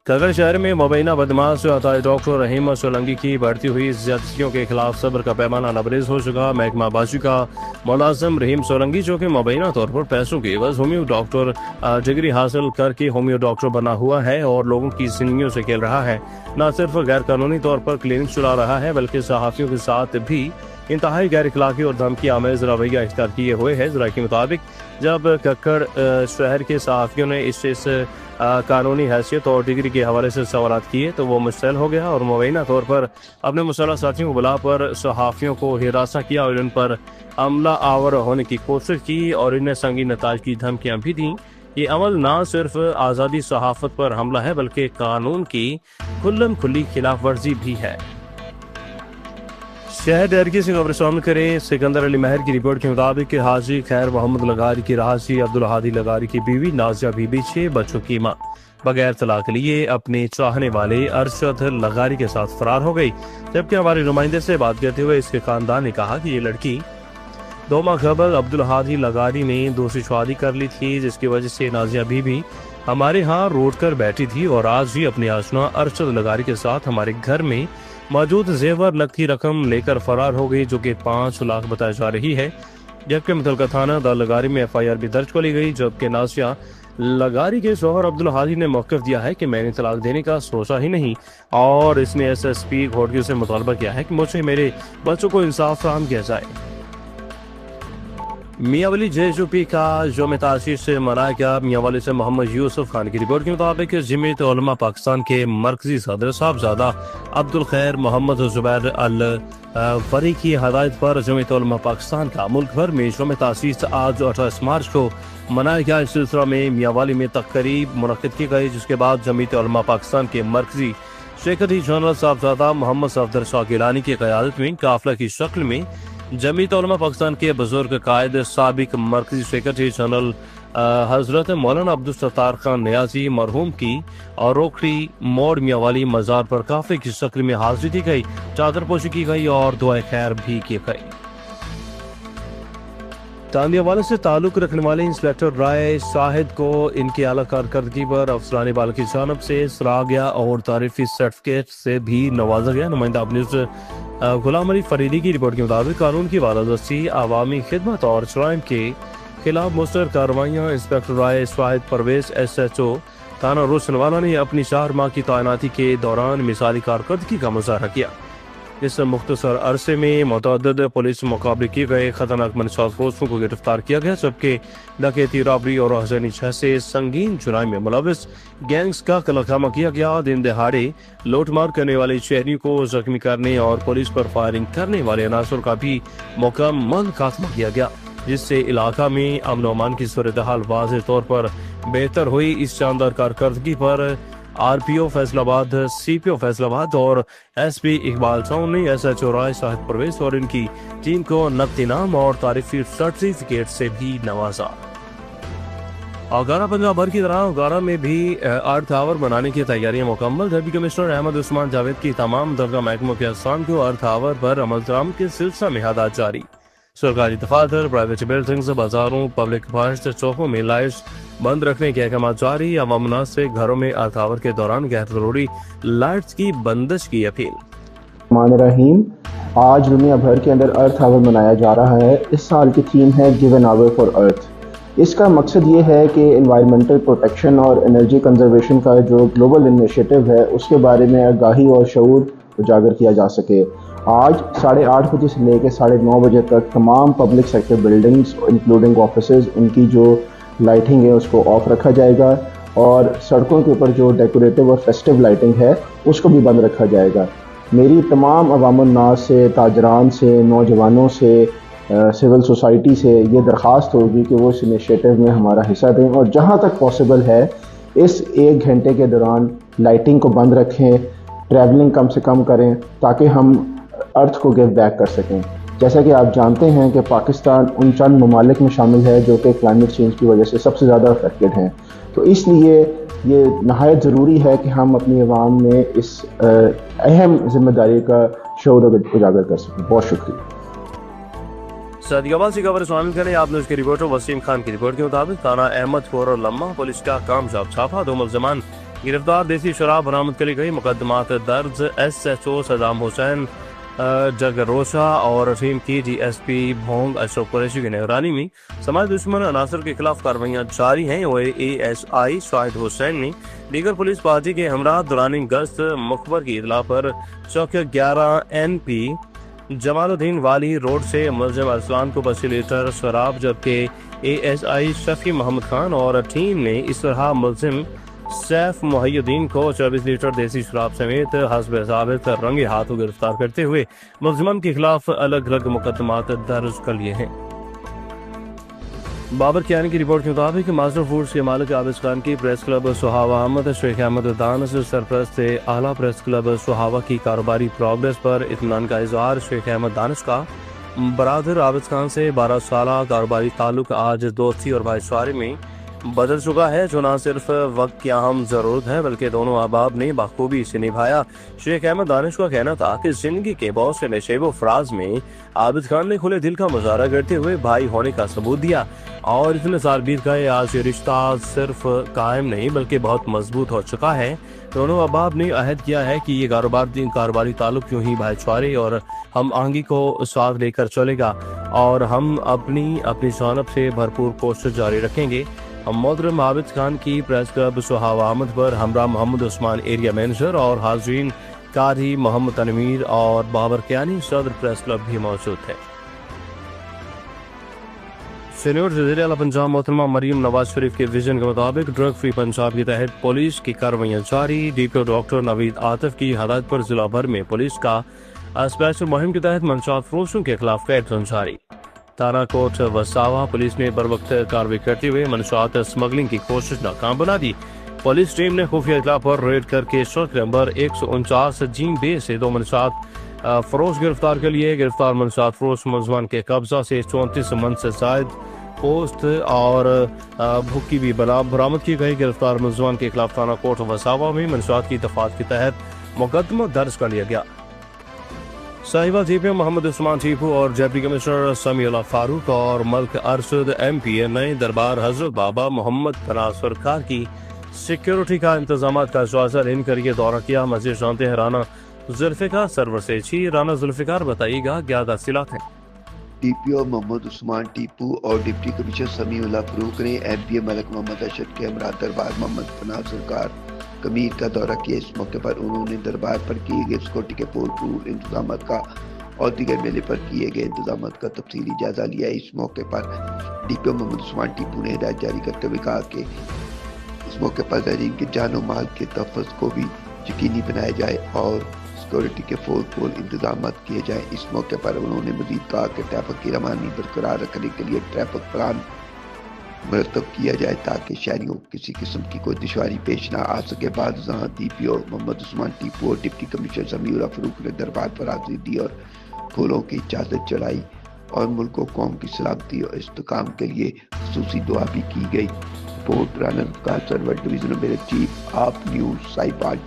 کگر شہر میں مبینہ بدماش عطائے ڈاکٹر رحیم سولنگی کی بڑھتی ہوئی زیادتیوں کے خلاف صبر کا پیمانہ لبریز ہو چکا۔ محکمہ باشی کا ملازم رحیم سولنگی جو کہ مبینہ طور پر پیسوں کی عوض ہومیو ڈاکٹر ڈگری حاصل کر کے ہومیو ڈاکٹر بنا ہوا ہے اور لوگوں کی زندگیوں سے کھیل رہا ہے، نہ صرف غیر قانونی طور پر کلینک چلا رہا ہے بلکہ صحافیوں کے ساتھ بھی انتہائی غیر اخلاقی اور دھمکی آمیز رویہ اختیار کیے ہوئے ہے۔ ذرائع کے مطابق جب ککڑ شہر کے صحافیوں نے اس قانونی حیثیت اور ڈگری کے حوالے سے سوالات کیے تو وہ مشتعل ہو گیا اور مبینہ طور پر اپنے مسلح ساتھیوں کو بلا پر صحافیوں کو ہراساں کیا اور ان پر عملہ آور ہونے کی کوشش کی اور انہیں سنگین نتائج کی دھمکیاں بھی دیں۔ یہ عمل نہ صرف آزادی صحافت پر حملہ ہے بلکہ قانون کی کھلم کھلی خلاف ورزی بھی ہے۔ شہر ڈیرکی سے خبر شامل کریں۔ سکندر علی مہر کی رپورٹ کے مطابق حاجی خیر محمد لغاری کی رہائشی عبدالہادی لغاری کی بیوی نازیہ بی بی 6 بچوں کی ماں بغیر طلاق لیے اپنے چاہنے والے ارشد لغاری کے ساتھ فرار ہو گئی، جبکہ ہمارے نمائندے سے بات کرتے ہوئے اس کے خاندان نے کہا کہ یہ لڑکی 2 ماہ قبل عبدالہادی لغاری نے دوسری شادی کر لی تھی، جس کی وجہ سے نازیہ بی بی ہمارے ہاں روٹ کر بیٹھی تھی اور آج بھی اپنے آشنا ارشد لغاری کے ساتھ ہمارے گھر میں موجود زیور نقد کی رقم لے کر فرار ہو گئی، جو کہ 5 لاکھ بتائی جا رہی ہے، جبکہ متعلقہ تھانہ دار لغاری میں FIR بھی درج کر لی گئی۔ جبکہ نازیہ لغاری کے شوہر عبدالہادی نے موقف دیا ہے کہ میں نے طلاق دینے کا سوچا ہی نہیں اور اس نے SSP گھوڑکیو سے مطالبہ کیا ہے کہ مجھے میرے بچوں کو انصاف فراہم کیا جائے۔ میاں ولی JSUP کا یوم تاسیس سے منایا گیا۔ میاں ولی سے محمد یوسف خان کی رپورٹ کے مطابق جمعیت علماء پاکستان کے مرکزی صدر صاحبزادہ عبدالخیر محمد زبیر الفری کی ہدایت پر جمعیت علماء پاکستان کا ملک بھر میں یوم تاسیس آج 28 مارچ کو منایا گیا۔ اس سلسلہ میں میاں والی میں تقریب منعقد کی گئی، جس کے بعد جمعیت علماء پاکستان کے مرکزی سیکرٹری جنرل صاحبزادہ محمد صفدر شاہ گیلانی کی قیادت میں قافلہ کی شکل میں جمعیت علماء پاکستان کے بزرگ قائد سابق مرکزی سیکرٹری جنرل حضرت مولانا عبدالستار خان نیازی مرحوم کی اور روکڑی موڑ میاں والی مزار پر قافلے کی شکل میں حاضری دی گئی، چادر پوشی کی گئی اور دعائے خیر بھی کی گئی۔ تاندیا والے سے تعلق رکھنے والے انسپیکٹر رائے شاہد کو ان کی اعلیٰ کارکردگی پر افسران بالا کی جانب سے سراہا گیا اور تعریفی سرٹیفکیٹ سے بھی نوازا گیا۔ نمائندہ اپنیز غلام علی فریدی کی رپورٹ کے مطابق قانون کی بالادستی، عوامی خدمت اور جرائم کے خلاف مؤثر کارروائیاں، انسپیکٹر رائے شاہد پرویز SHO تھانہ روشنوالہ نے اپنی 4 ماہ کی تعیناتی کے دوران مثالی کارکردگی کا مظاہرہ کیا۔ اس مختصر عرصے میں متعدد پولیس مقابلے کیے گئے، خطرناک منشیات فروشوں کو گرفتار کیا گیا، جبکہ ڈکیتی، رابری اور راہزنی جیسے سنگین جرائم میں ملوث گینگز کا قلع خامہ کیا گیا۔ دن دہاڑے لوٹ مار کرنے والے شہریوں کو زخمی کرنے اور پولیس پر فائرنگ کرنے والے عناصر کا بھی مکمل خاتمہ کیا گیا، جس سے علاقہ میں امن و امان کی صورتحال واضح طور پر بہتر ہوئی۔ اس شاندار کارکردگی پر RPO فیصل آباد، CPO فیصل آباد اور SP اقبال چون نے SHO رائے شاہد پرویز اور ان کی ٹیم کو نقد انعام اور تعریفی سرٹیفکیٹ سے بھی نوازا۔ اوگارا پنجاب بھر کی طرح اوگارا میں بھی ارتھ آور بنانے کی تیاریاں مکمل۔ ڈپٹی کمشنر احمد عثمان جاوید کی تمام درگاہ محکموں کے افسران کو ارتھ آور پر عمل درآمد کے سلسلہ میں ہدایات جاری۔ سرکاری دفاتر، پرائیویٹ بلڈنگز، بازاروں، پبلک پارکس، چوکوں میں لائٹس بند رکھنے کے احکامات جاری۔ عوام الناس سے گھروں میں ارتھ آور کے دوران غیر ضروری لائٹس کی بندش کی اپیل۔ الرحمن الرحیم، آج دنیا بھر کے اندر ارتھ آور منایا جا رہا ہے۔ اس سال کی تھیم ہے گیو این آور فار ارتھ۔ اس کا مقصد یہ ہے کہ انوائرمنٹل پروٹیکشن اور انرجی کنزرویشن کا جو گلوبل انیشیٹو ہے اس کے بارے میں آگاہی اور شعور اجاگر کیا جا سکے۔ آج 8:30 بجے سے لے کے 9:30 بجے تک تمام public sector buildings including offices, ان کی جو لائٹنگ ہے اس کو آف رکھا جائے گا اور سڑکوں کے اوپر جو ڈیکوریٹو اور فیسٹیو لائٹنگ ہے اس کو بھی بند رکھا جائے گا۔ میری تمام عوام الناس سے، تاجران سے، نوجوانوں سے، سول سوسائٹی سے یہ درخواست ہوگی کہ وہ اس انیشیٹو میں ہمارا حصہ دیں اور جہاں تک پاسبل ہے اس 1 گھنٹے کے دوران لائٹنگ کو بند رکھیں، ٹریولنگ کم سے کم کریں تاکہ ہم ارتھ کو گیو بیک کر سکیں۔ جیسا کہ آپ جانتے ہیں کہ پاکستان ان چند ممالک میں شامل ہے جو کہ کلائمیٹ چینج کی وجہ سے سب سے زیادہ افیکٹڈ ہیں، تو اس لیے یہ نہایت ضروری ہے کہ ہم اپنی عوام میں اس اہم ذمہ داری کا شعور اجاگر کر سکیں۔ بہت شکریہ۔ صدیقہ سے خبر شامل کریں آپ نے اس کے رپورٹر وسیم خان کی رپورٹ کے مطابق تھانہ احمد پور اور لمحہ پولیس کا کامیاب چھاپا، 2 ملزمان गिरफ्तार देसी शराब बरामद करी गई। मुकदमात दर्ज SHO सदाम हुसैन जगरोशा और टीम की DSP भोंग अशरफ कुरैशी की निगरानी में समाज दुश्मन अनासर के खिलाफ कार्रवाइयाँ जारी हैं। और ASI शाहिद हुसैन ने दीगर पुलिस पार्टी के हमरा दौरानी गश्त मुखबर की इतला पर चौक 11 NP जमालुद्दीन वाली रोड से मुलजिम अरसलान को 25 लीटर शराब, जबकि ASI शफी मोहम्मद खान और टीम ने इस तरह मुलजिम सैफ मुहियुद्दीन को 24 लीटर देसी शराब समेत हस्ब साबित रंगे हाथों गिरफ्तार करते हुए मुलजिमान के खिलाफ अलग अलग मुकदमात दर्ज कर लिए हैं। बाबर कियानी की रिपोर्ट के मुताबिक मास्टर फूड्स के मालिक आबिद खान की प्रेस क्लब सुहावा अहमद शेख अहमद दानश सरपरस्त आला प्रेस क्लब सुहावा की कारोबारी प्रोग्रेस पर इत्मीनान का इजहार। शेख अहमद दानश का बरादर आबिद खान से 12 साल कारोबारी ताल्लुक आज दोस्ती और भाईचारे में बदल चुका है, जो न सिर्फ वक्त की अहम जरूरत है बल्कि दोनों अहबाब ने बखूबी इसे निभाया। शेख अहमद दानिश का कहना था कि जिंदगी के बहुत से नशेब फराज में आबिद खान ने खुले दिल का मुजाहरा करते हुए भाई होने का सबूत दिया और इतने साल बीत गए, आज ये रिश्ता सिर्फ कायम नहीं बल्कि बहुत मजबूत हो चुका है। दोनों अहबाब ने अहद किया है कि ये कारोबारी ताल्लुक यूं ही भाईचारे और हम आहंगी को साथ लेकर चलेगा और हम अपनी जानब से भरपूर कोशिश जारी रखेंगे। हम मोहतरम आबिद खान की प्रेस क्लब सुहावा अहमद पर हमरा मोहम्मद उस्मान एरिया मैनेजर और हाजरीन कारी मोहम्मद तनवीर और बाबर कियानी सदर प्रेस क्लब भी मौजूद है। सीनियर वज़ीर-ए-आला पंजाब मोहतरमा मरीम नवाज शरीफ के विजन के मुताबिक ड्रग फ्री पंजाब के तहत पुलिस की कार्रवाइयाँ जारी। DPO डॉक्टर नवीद आतिफ की हदायत पर जिला भर में पुलिस का स्पेशल मुहिम के तहत मंशात फरोशों के खिलाफ कार्रवाई जारी। थाना कोट वसावा पुलिस ने बर वक्त कार्रवाई करते हुए मंशात स्मगलिंग की कोशिश नाकाम बना दी। पुलिस टीम ने खुफिया इत्तला पर रेड करके सड़क नंबर 149 जीन बे से 2 मंशात फरोश गिरफ्तार कर लिए। गिरफ्तार मंशात फरोश मुलजमान के कब्जा से 34 मन से जायद पोस्ट और भुक्की भी बरामद की गई। गिरफ्तार मुलजमान के खिलाफ थाना कोट वसावा में मंशात की दफात के तहत मुकदमा दर्ज कर लिया गया। साहिबा DPO मोहम्मद उस्मान टीपू और डिप्टी कमिश्नर समीउल्लाह फारूक और मल्क अरशद MP नए दरबार हजरत बाबा मोहम्मद पनाह सरकार की सिक्योरिटी का इंतजाम का जायजा लेने कर ये दौरा किया। मजीद जानते हैं राना जुल्फिकार सरवर से। जी राना जुल्फिकार, बताइएगा क्या तफसीलात हैं? DPO मोहम्मद उस्मान टीपू और डिप्टी कमिश्नर समीउल्लाह फारूक ने MP मलिक मोहम्मद अरशद के हमरा दरबार मोहम्मद पनाह सरकार कमीर का दौरा किया। इस मौके पर उन्होंने दरबार पर किए गए सिक्योरिटी के भरपूर इंतजाम का और दीगर मेले पर किए गए इंतजाम का तफसीली जायजा लिया। इस मौके पर DPO मोहम्मद उस्मान टीपू ने हिदायत जारी करते हुए कहा कि इस मौके पर ज़ायरीन के जान और माल के तहफ़्फ़ुज़ को भी यकीनी बनाया जाए और सिक्योरिटी के फौरपूर इंतजाम किए जाए। इस मौके पर उन्होंने मज़ीद कहा कि ट्रैफिक की रवानी बरकरार रखने के लिए ट्रैफिक प्लान मरतब किया जाए ताकि शहरियों को किसी किस्म की कोई दुश्वारी पेश ना आ सके। बाद जहाँ DPO मोहम्मद उस्मान टीपू और डिप्टी कमिश्नर समीउल्लाह फारूक ने दरबार पर हाजिरी दी और फूलों की चादर चढ़ाई और मुल्क और कौम की सलामती और इस्तेकाम के लिए खुसूसी दुआ भी की गई। रिपोर्ट राना का सर्वर डिवीजन मेरे चीफ आप न्यूज़ साइबाल।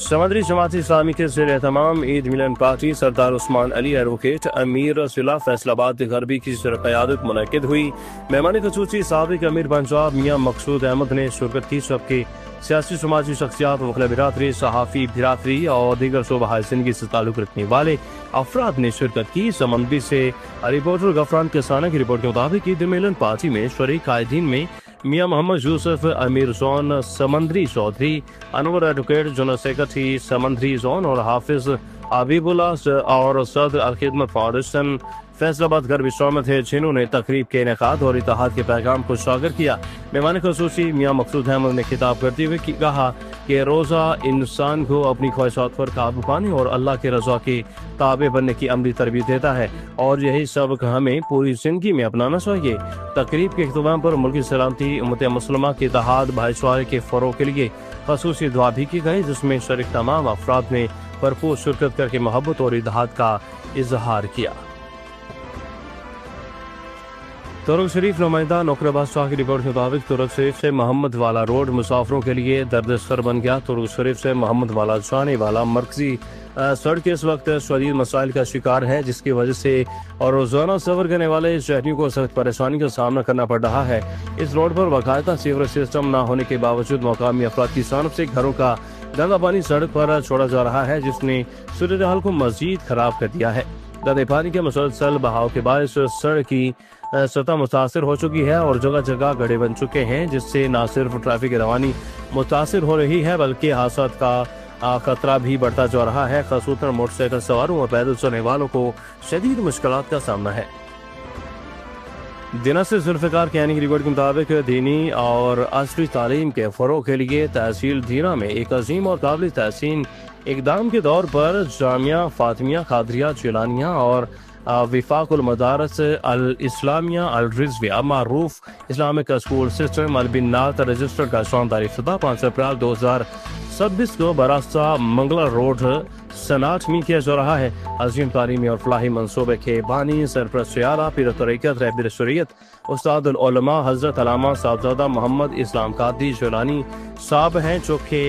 समंदरी जमात इस्लामी के ज़ेर एहतमाम ईद मिलन पार्टी सरदार उस्मान अली एडवोकेट अमीर जिला फैसलाबाद गरबी की क़यादत मुनक़िद हुई। मेहमान खसूसी साबिक़ अमीर पंजाब मियाँ मकसूद अहमद ने शिरकत की। सबके सियासी समाजी शख्सियात वकला बिरादरी सहाफ़ी बिरादरी और दीगर शोबा ज़िंदगी से ताल्लुक़ रखने वाले अफराद ने शिरकत की। समंदरी से रिपोर्टर गफरान किसाना की रिपोर्ट के मुताबिक ईद मिलन पार्टी में शरीक कायदीन में मियाँ मोहम्मद यूसुफ अमीर zone Samundri Chaudhry, Anwar advocate general secretary Samundri zone और हाफिज अबीबुल्ला और सदर अलखिदमत फाउंडेशन फैसलाबाद गरबी शामिल थे, जिन्होंने तकरीब के इनेकाद और इत्तेहाद के पैगाम को उजागर किया। मेहमान खसूसी मियाँ मकसूद अहमद ने खिताब करते हुए कहा कि रोज़ा इंसान को अपनी ख्वाहिशात पर काबू पाने और अल्लाह के रज़ा के ताबे बनने की अमली तरबियत देता है और यही सबक हमें पूरी जिंदगी में अपनाना चाहिए। तकरीब के इख्तिताम पर मुल्की सलामती उम्मत मुस्लिमा के इत्तेहाद भाईचारे के फ़रोग़ के लिए खसूसी दुआ भी की गई, जिसमें शरीक तमाम अफराद ने भरपूर शिरकत करके मोहब्बत और इत्तेहाद का इजहार किया। तुर्क शरीफ नुमाइंदा नौकर बादशाह की रिपोर्ट के मुताबिक तुर्क शरीफ से मोहम्मद वाला रोड मुसाफिरों के लिए दर्दसर बन गया। तुर्क शरीफ से मोहम्मद वाला जाने वाला मरकजी सड़क इस वक्त शदीद मसाइल का शिकार है, जिसकी वजह से और रोजाना सफर करने वाले शहरियों को सख्त परेशानी का सामना करना पड़ रहा है। इस रोड पर बाकायदा सीवरेज सिस्टम न होने के बावजूद मकामी अफराद की जानिब से घरों का गंदा पानी सड़क पर छोड़ा जा रहा है, जिसने सूरत-ए-हाल को मजीद खराब कर दिया है। गंदे पानी के मुसलसल बहाव के बायस सड़क की सतह मुतासर हो चुकी है और जगह जगह गड्ढे बन चुके हैं, जिससे न सिर्फ ट्रैफिक की रवानी मुतासर हो रही है बल्कि हादसा का खतरा भी बढ़ता जा रहा है। खासतौर मोटरसाइकिल सवारों और पैदल चलने वालों को शदीद मुश्किलात का सामना है। दिना से जुल्फ़िकार कियानी की रिपोर्ट के मुताबिक दीनी और असली तालीम के फ़रोग़ के लिए तहसील दीना में एक अजीम और काबिल तहसीन इक़दाम के तौर पर जामिया फातिमिया कादरिया जिलानिया और विफाकुल मदारस अल इस्लामिया अल रिज़विया मारूफ इस्लामिक स्कूल सिस्टम अल बिन्नात रजिस्टर्ड का शानदार इफ्तिताह 5 अप्रैल 2026 को बरास्ता मंगला रोड सनाट में किया जा रहा है। अजीम तालीमी और फलाही मंसूबे के बानी सरपरस्त आला पीर तरीक़त रहबर शरीयत उस्ताद उल उलमा हज़रत अल्लामा साहबजादा मोहम्मद इस्लाम कादी जिलानी साहब हैं, जो कि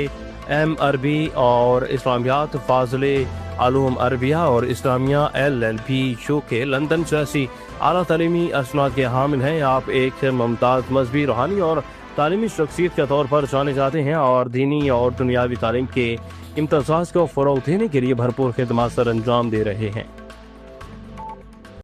एम अरबी और इस्लामियात फाज़िले आलूम अरबिया और इस्लामिया LLB UK लंदन जैसी आला तालीमी असनाद के हामिल हैं। आप एक मुमताज़ मजहबी रूहानी और तालीमी शख्सियत के तौर पर जाने जाते हैं और दीनी और दुनियावी तालीम के इम्तियाज़ को फ़रोग़ देने के लिए भरपूर खिदमत सर अंजाम दे रहे हैं।